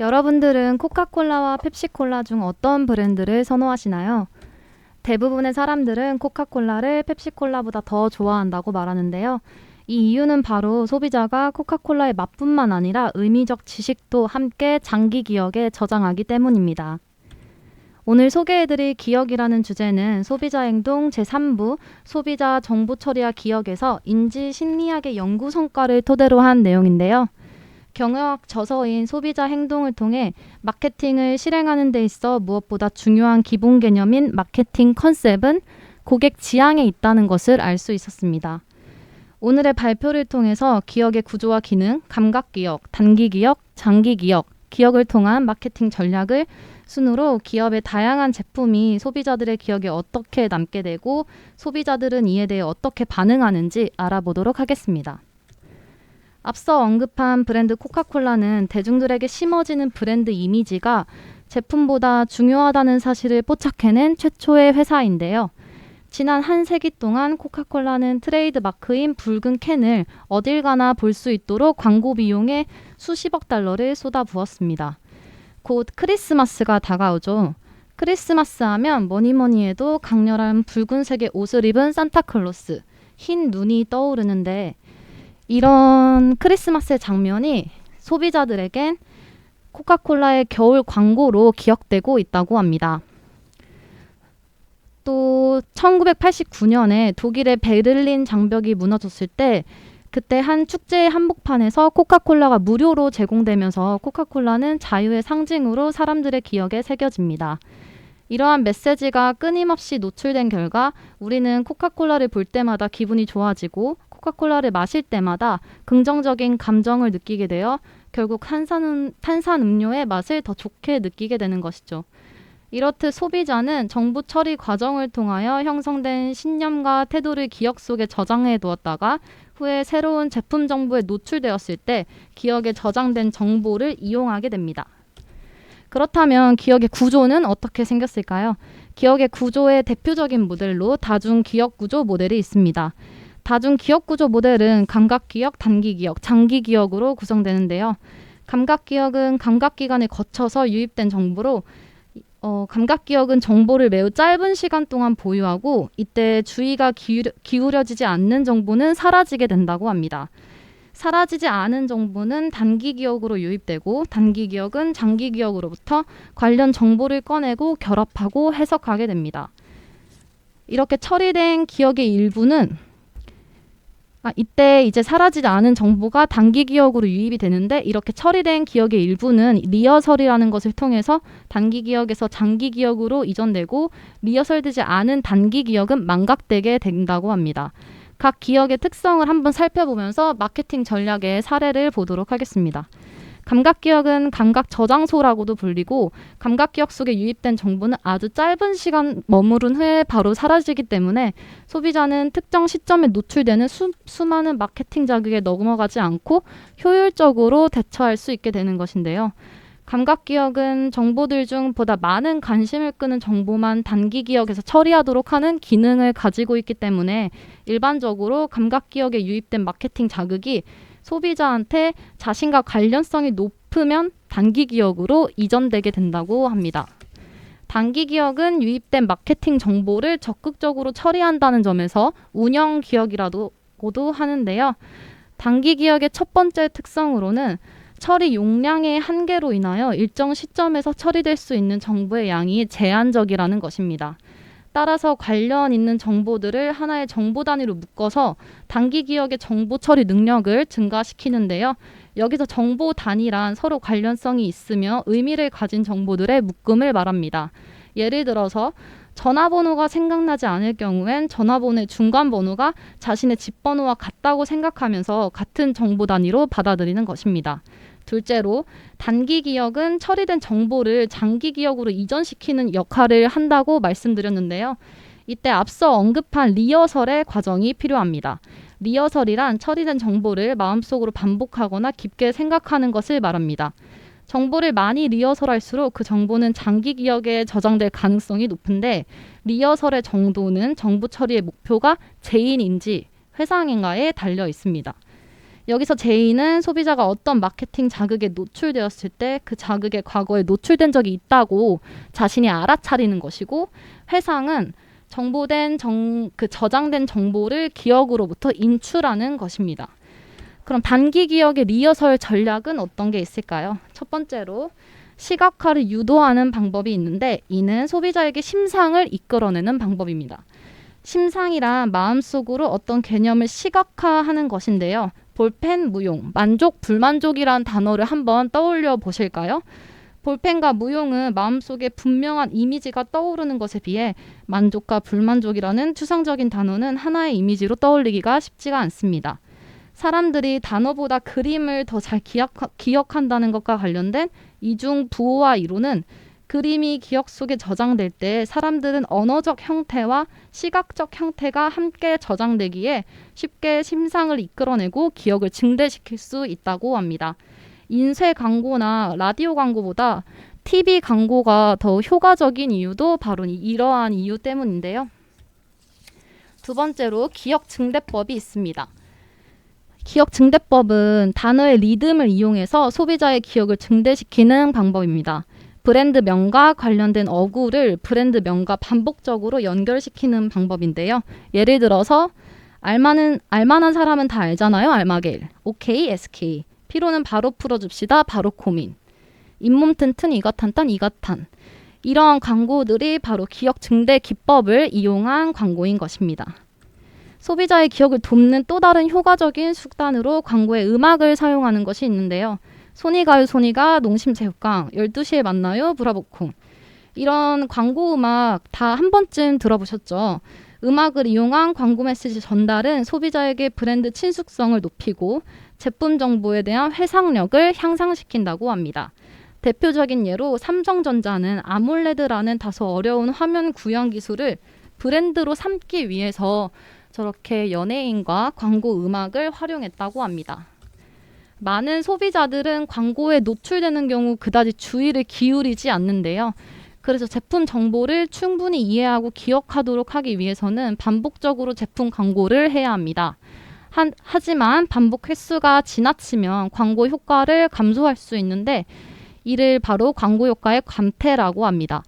여러분들은 코카콜라와 펩시콜라 중 어떤 브랜드를 선호하시나요? 대부분의 사람들은 코카콜라를 펩시콜라보다 더 좋아한다고 말하는데요. 이 이유는 바로 소비자가 코카콜라의 맛뿐만 아니라 의미적 지식도 함께 장기 기억에 저장하기 때문입니다. 오늘 소개해드릴 기억이라는 주제는 소비자 행동 제3부 소비자 정보 처리와 기억에서 인지 심리학의 연구 성과를 토대로 한 내용인데요. 경영학 저서인 소비자 행동을 통해 마케팅을 실행하는 데 있어 무엇보다 중요한 기본 개념인 마케팅 컨셉은 고객 지향에 있다는 것을 알 수 있었습니다. 오늘의 발표를 통해서 기억의 구조와 기능, 감각 기억, 단기 기억, 장기 기억, 기억을 통한 마케팅 전략을 순으로 기업의 다양한 제품이 소비자들의 기억에 어떻게 남게 되고 소비자들은 이에 대해 어떻게 반응하는지 알아보도록 하겠습니다. 앞서 언급한 브랜드 코카콜라는 대중들에게 심어지는 브랜드 이미지가 제품보다 중요하다는 사실을 포착해낸 최초의 회사인데요. 지난 한 세기 동안 코카콜라는 트레이드 마크인 붉은 캔을 어딜 가나 볼 수 있도록 광고 비용에 수십억 달러를 쏟아부었습니다. 곧 크리스마스가 다가오죠. 크리스마스 하면 뭐니 해도 강렬한 붉은색의 옷을 입은 산타클로스, 흰 눈이 떠오르는데 이런 크리스마스의 장면이 소비자들에겐 코카콜라의 겨울 광고로 기억되고 있다고 합니다. 또 1989년에 독일의 베를린 장벽이 무너졌을 때 그때 한 축제의 한복판에서 코카콜라가 무료로 제공되면서 코카콜라는 자유의 상징으로 사람들의 기억에 새겨집니다. 이러한 메시지가 끊임없이 노출된 결과 우리는 코카콜라를 볼 때마다 기분이 좋아지고 코카콜라를 마실 때마다 긍정적인 감정을 느끼게 되어 결국 탄산음료의 맛을 더 좋게 느끼게 되는 것이죠. 이렇듯 소비자는 정보 처리 과정을 통하여 형성된 신념과 태도를 기억 속에 저장해 두었다가 후에 새로운 제품 정보에 노출되었을 때 기억에 저장된 정보를 이용하게 됩니다. 그렇다면 기억의 구조는 어떻게 생겼을까요? 기억의 구조의 대표적인 모델로 다중 기억 구조 모델이 있습니다. 다중 기억 구조 모델은 감각 기억, 단기 기억, 장기 기억으로 구성되는데요. 감각 기억은 감각 기관을 거쳐서 유입된 정보로 감각 기억은 정보를 매우 짧은 시간 동안 보유하고 이때 주의가 기울여지지 않는 정보는 사라지게 된다고 합니다. 사라지지 않은 정보는 단기 기억으로 유입되고 단기 기억은 장기 기억으로부터 관련 정보를 꺼내고 결합하고 해석하게 됩니다. 이렇게 처리된 기억의 일부는 이때 이제 사라지지 않은 정보가 단기 기억으로 유입이 되는데 이렇게 처리된 기억의 일부는 리허설이라는 것을 통해서 단기 기억에서 장기 기억으로 이전되고 리허설되지 않은 단기 기억은 망각되게 된다고 합니다. 각 기억의 특성을 한번 살펴보면서 마케팅 전략의 사례를 보도록 하겠습니다. 감각 기억은 감각 저장소라고도 불리고 감각 기억 속에 유입된 정보는 아주 짧은 시간 머무른 후에 바로 사라지기 때문에 소비자는 특정 시점에 노출되는 수많은 마케팅 자극에 넘어가지 않고 효율적으로 대처할 수 있게 되는 것인데요. 감각 기억은 정보들 중 보다 많은 관심을 끄는 정보만 단기 기억에서 처리하도록 하는 기능을 가지고 있기 때문에 일반적으로 감각 기억에 유입된 마케팅 자극이 소비자한테 자신과 관련성이 높으면 단기 기억으로 이전되게 된다고 합니다. 단기 기억은 유입된 마케팅 정보를 적극적으로 처리한다는 점에서 운영 기억이라고도 하는데요. 단기 기억의 첫 번째 특성으로는 처리 용량의 한계로 인하여 일정 시점에서 처리될 수 있는 정보의 양이 제한적이라는 것입니다. 따라서 관련 있는 정보들을 하나의 정보 단위로 묶어서 단기 기억의 정보 처리 능력을 증가시키는데요. 여기서 정보 단위란 서로 관련성이 있으며 의미를 가진 정보들의 묶음을 말합니다. 예를 들어서 전화번호가 생각나지 않을 경우엔 전화번호의 중간 번호가 자신의 집 번호와 같다고 생각하면서 같은 정보 단위로 받아들이는 것입니다. 둘째로 단기 기억은 처리된 정보를 장기 기억으로 이전시키는 역할을 한다고 말씀드렸는데요. 이때 앞서 언급한 리허설의 과정이 필요합니다. 리허설이란 처리된 정보를 마음속으로 반복하거나 깊게 생각하는 것을 말합니다. 정보를 많이 리허설할수록 그 정보는 장기 기억에 저장될 가능성이 높은데 리허설의 정도는 정보 처리의 목표가 제인인지 회상인가에 달려 있습니다. 여기서 J는 소비자가 어떤 마케팅 자극에 노출되었을 때 그 자극에 과거에 노출된 적이 있다고 자신이 알아차리는 것이고, 회상은 저장된 정보를 기억으로부터 인출하는 것입니다. 그럼 단기 기억의 리허설 전략은 어떤 게 있을까요? 첫 번째로 시각화를 유도하는 방법이 있는데, 이는 소비자에게 심상을 이끌어내는 방법입니다. 심상이란 마음속으로 어떤 개념을 시각화하는 것인데요. 볼펜, 무용, 만족, 불만족이란 단어를 한번 떠올려 보실까요? 볼펜과 무용은 마음속에 분명한 이미지가 떠오르는 것에 비해 만족과 불만족이라는 추상적인 단어는 하나의 이미지로 떠올리기가 쉽지가 않습니다. 사람들이 단어보다 그림을 더 잘 기억한다는 것과 관련된 이중 부호와 이론은, 그림이 기억 속에 저장될 때 사람들은 언어적 형태와 시각적 형태가 함께 저장되기에 쉽게 심상을 이끌어내고 기억을 증대시킬 수 있다고 합니다. 인쇄 광고나 라디오 광고보다 TV 광고가 더 효과적인 이유도 바로 이러한 이유 때문인데요. 두 번째로 기억 증대법이 있습니다. 기억 증대법은 단어의 리듬을 이용해서 소비자의 기억을 증대시키는 방법입니다. 브랜드명과 관련된 어구를 브랜드명과 반복적으로 연결시키는 방법인데요. 예를 들어서 알만한 사람은 다 알잖아요. 알마겔, OK, SK. 피로는 바로 풀어줍시다. 바로 고민. 잇몸 튼튼, 이가탄탄, 이가탄. 이러한 광고들이 바로 기억 증대 기법을 이용한 광고인 것입니다. 소비자의 기억을 돕는 또 다른 효과적인 수단으로 광고에 음악을 사용하는 것이 있는데요. 손이 가요 손이가 농심체육관, 12시에 만나요 브라보콩. 이런 광고 음악 다 한 번쯤 들어보셨죠? 음악을 이용한 광고 메시지 전달은 소비자에게 브랜드 친숙성을 높이고 제품 정보에 대한 회상력을 향상시킨다고 합니다. 대표적인 예로 삼성전자는 아몰레드라는 다소 어려운 화면 구현 기술을 브랜드로 삼기 위해서 저렇게 연예인과 광고 음악을 활용했다고 합니다. 많은 소비자들은 광고에 노출되는 경우 그다지 주의를 기울이지 않는데요. 그래서 제품 정보를 충분히 이해하고 기억하도록 하기 위해서는 반복적으로 제품 광고를 해야 합니다. 하지만 반복 횟수가 지나치면 광고 효과를 감소할 수 있는데, 이를 바로 광고 효과의 감퇴라고 합니다.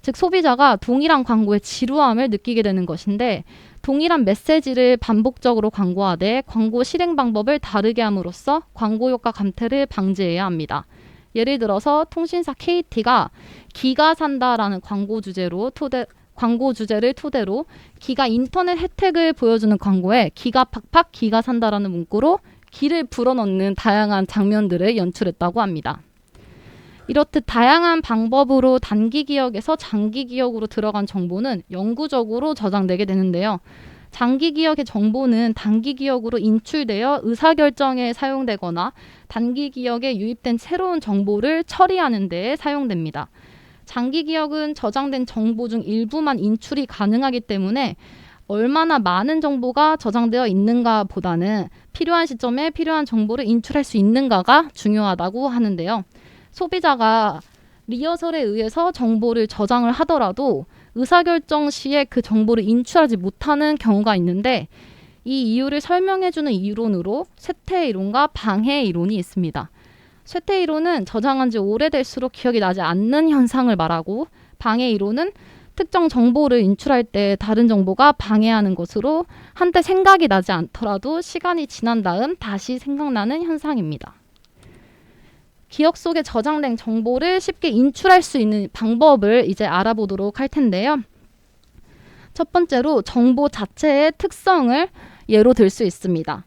즉 소비자가 동일한 광고의 지루함을 느끼게 되는 것인데, 동일한 메시지를 반복적으로 광고하되 광고 실행 방법을 다르게 함으로써 광고 효과 감퇴를 방지해야 합니다. 예를 들어서 통신사 KT가 기가 산다라는 광고 주제를 토대로 기가 인터넷 혜택을 보여주는 광고에 기가 팍팍 기가 산다라는 문구로 기를 불어넣는 다양한 장면들을 연출했다고 합니다. 이렇듯 다양한 방법으로 단기 기억에서 장기 기억으로 들어간 정보는 영구적으로 저장되게 되는데요. 장기 기억의 정보는 단기 기억으로 인출되어 의사결정에 사용되거나 단기 기억에 유입된 새로운 정보를 처리하는 데 사용됩니다. 장기 기억은 저장된 정보 중 일부만 인출이 가능하기 때문에 얼마나 많은 정보가 저장되어 있는가 보다는 필요한 시점에 필요한 정보를 인출할 수 있는가가 중요하다고 하는데요. 소비자가 리허설에 의해서 정보를 저장을 하더라도 의사결정 시에 그 정보를 인출하지 못하는 경우가 있는데, 이 이유를 설명해주는 이론으로 쇠퇴 이론과 방해 이론이 있습니다. 쇠퇴 이론은 저장한 지 오래될수록 기억이 나지 않는 현상을 말하고, 방해 이론은 특정 정보를 인출할 때 다른 정보가 방해하는 것으로 한때 생각이 나지 않더라도 시간이 지난 다음 다시 생각나는 현상입니다. 기억 속에 저장된 정보를 쉽게 인출할 수 있는 방법을 이제 알아보도록 할 텐데요. 첫 번째로 정보 자체의 특성을 예로 들 수 있습니다.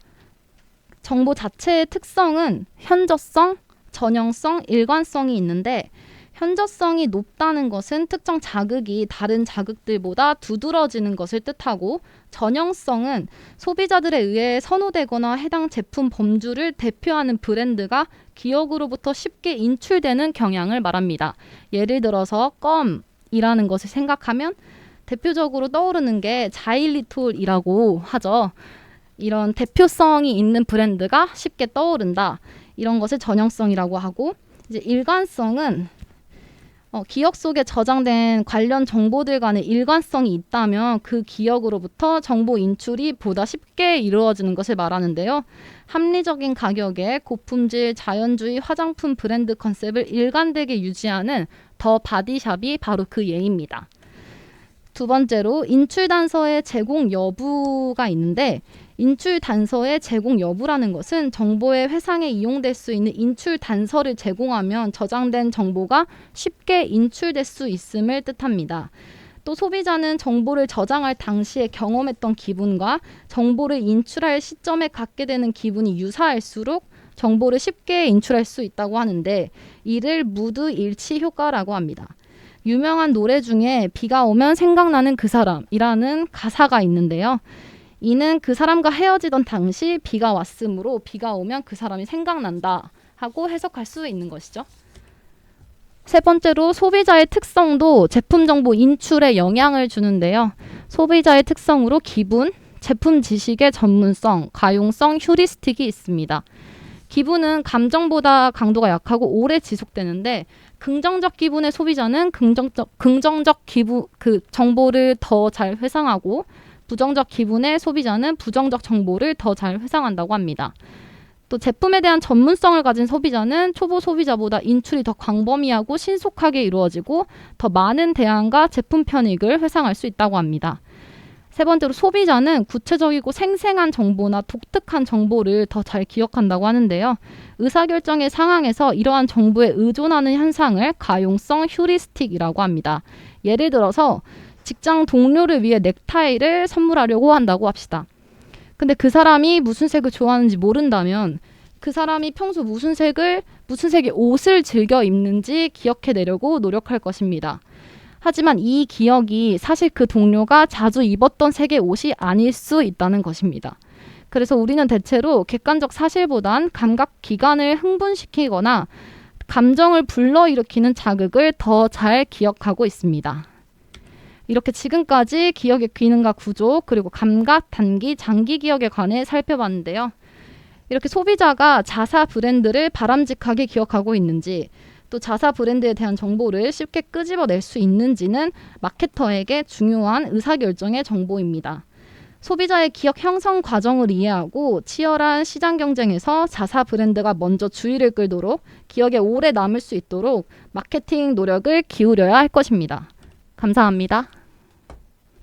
정보 자체의 특성은 현저성, 전형성, 일관성이 있는데, 현저성이 높다는 것은 특정 자극이 다른 자극들보다 두드러지는 것을 뜻하고, 전형성은 소비자들에 의해 선호되거나 해당 제품 범주를 대표하는 브랜드가 기억으로부터 쉽게 인출되는 경향을 말합니다. 예를 들어서 껌이라는 것을 생각하면 대표적으로 떠오르는 게 자일리톨이라고 하죠. 이런 대표성이 있는 브랜드가 쉽게 떠오른다. 이런 것을 전형성이라고 하고, 이제 일관성은 기억 속에 저장된 관련 정보들 간의 일관성이 있다면 그 기억으로부터 정보 인출이 보다 쉽게 이루어지는 것을 말하는데요. 합리적인 가격에 고품질 자연주의 화장품 브랜드 컨셉을 일관되게 유지하는 더 바디샵이 바로 그 예입니다. 두 번째로 인출 단서의 제공 여부가 있는데, 인출 단서의 제공 여부라는 것은 정보의 회상에 이용될 수 있는 인출 단서를 제공하면 저장된 정보가 쉽게 인출될 수 있음을 뜻합니다. 또 소비자는 정보를 저장할 당시에 경험했던 기분과 정보를 인출할 시점에 갖게 되는 기분이 유사할수록 정보를 쉽게 인출할 수 있다고 하는데, 이를 무드 일치 효과라고 합니다. 유명한 노래 중에 비가 오면 생각나는 그 사람이라는 가사가 있는데요. 이는 그 사람과 헤어지던 당시 비가 왔으므로 비가 오면 그 사람이 생각난다 하고 해석할 수 있는 것이죠. 세 번째로 소비자의 특성도 제품 정보 인출에 영향을 주는데요. 소비자의 특성으로 기분, 제품 지식의 전문성, 가용성, 휴리스틱이 있습니다. 기분은 감정보다 강도가 약하고 오래 지속되는데, 긍정적 기분의 소비자는 긍정적 기분 정보를 더 잘 회상하고, 부정적 기분의 소비자는 부정적 정보를 더 잘 회상한다고 합니다. 또 제품에 대한 전문성을 가진 소비자는 초보 소비자보다 인출이 더 광범위하고 신속하게 이루어지고 더 많은 대안과 제품 편익을 회상할 수 있다고 합니다. 세 번째로 소비자는 구체적이고 생생한 정보나 독특한 정보를 더 잘 기억한다고 하는데요. 의사결정의 상황에서 이러한 정보에 의존하는 현상을 가용성 휴리스틱이라고 합니다. 예를 들어서 직장 동료를 위해 넥타이를 선물하려고 한다고 합시다. 근데 그 사람이 무슨 색을 좋아하는지 모른다면 그 사람이 평소 무슨 색의 옷을 즐겨 입는지 기억해내려고 노력할 것입니다. 하지만 이 기억이 사실 그 동료가 자주 입었던 색의 옷이 아닐 수 있다는 것입니다. 그래서 우리는 대체로 객관적 사실보단 감각 기관을 흥분시키거나 감정을 불러일으키는 자극을 더 잘 기억하고 있습니다. 이렇게 지금까지 기억의 기능과 구조, 그리고 감각, 단기, 장기 기억에 관해 살펴봤는데요. 이렇게 소비자가 자사 브랜드를 바람직하게 기억하고 있는지, 또 자사 브랜드에 대한 정보를 쉽게 끄집어낼 수 있는지는 마케터에게 중요한 의사결정의 정보입니다. 소비자의 기억 형성 과정을 이해하고 치열한 시장 경쟁에서 자사 브랜드가 먼저 주의를 끌도록 기억에 오래 남을 수 있도록 마케팅 노력을 기울여야 할 것입니다. 감사합니다.